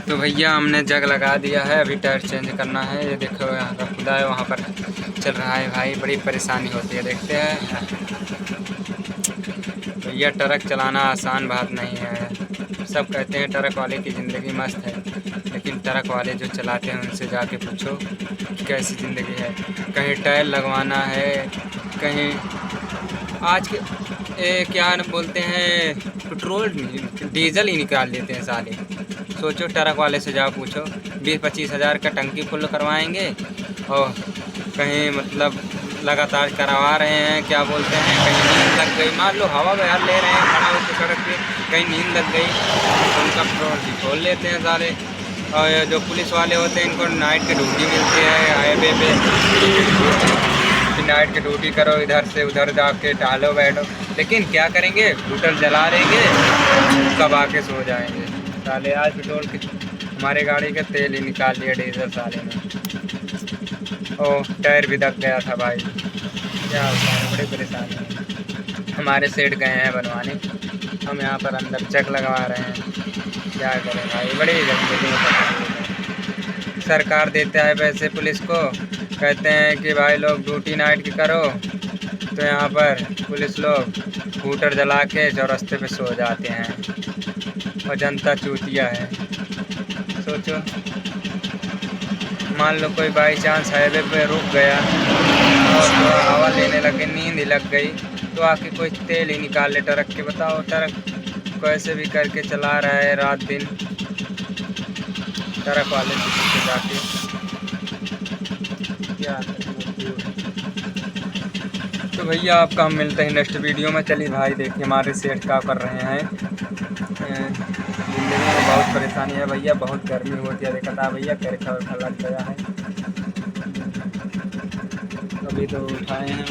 तो भैया हमने जग लगा दिया है, अभी टायर चेंज करना है। ये देखो यहाँ का खुदा है, वहाँ पर चल रहा है भाई, बड़ी परेशानी होती है। देखते हैं भैया, ट्रक चलाना आसान बात नहीं है। सब कहते हैं ट्रक वाले की ज़िंदगी मस्त है, लेकिन ट्रक वाले जो चलाते हैं उनसे जाके पूछो कैसी ज़िंदगी है। कहीं टायर लगवाना है, कहीं आज के क्या न बोलते हैं, पेट्रोल डीजल ही निकाल लेते हैं साले। सोचो ट्रक वाले से जाओ पूछो, 20-25 हज़ार का टंकी फुल करवाएंगे और कहीं मतलब लगातार करवा रहे हैं, क्या बोलते हैं, कहीं नींद लग गई, मान लो हवा बहार ले रहे हैं खड़ा होकर सड़क पे, कहीं नींद लग गई तो उनका पेट्रोल भी खोल लेते हैं साले। और जो पुलिस वाले होते हैं इनको नाइट की ड्यूटी मिलती है हाईवे पे, नाइट की ड्यूटी करो, इधर से उधर जाके टहलो बैठो, लेकिन क्या करेंगे, होटल जला देंगे, कब आके सो जाएंगे साले। आज पेट्रोल की हमारे गाड़ी का तेल ही निकाल लिया डीजल साले ने। ओह, टायर भी दब गया था भाई, क्या होता है, बड़ी परेशानी है। हमारे सेठ गए हैं बनवाने, हम यहाँ पर अंदर चेक लगवा रहे हैं, क्या करें भाई, बड़ी जल्दी में सरकार देता है पैसे पुलिस को, कहते हैं कि भाई लोग ड्यूटी नाइट की करो, तो यहाँ पर पुलिस लोग हूटर जला के चौरस्ते पे सो जाते हैं और जनता चूतिया है। सोचो, मान लो कोई बाई चांस हाईवे पे रुक गया और थोड़ा हवा लेने लगे, नींद ही लग गई, तो आके कोई तेल ही निकाल ले ट्रक के। बताओ ट्रक कैसे भी करके चला रहा है रात दिन, ट्रक वाले से जाके क्या। तो भैया आपका हम मिलते हैं नेक्स्ट वीडियो में। चलिए भाई, देखिए हमारे सेठ क्या कर रहे हैं, ज़िंदगी में बहुत परेशानी है भैया, बहुत गर्मी होती है। देखा था भैया, करखा वर्खा लग गया है, अभी तो उठाए हैं।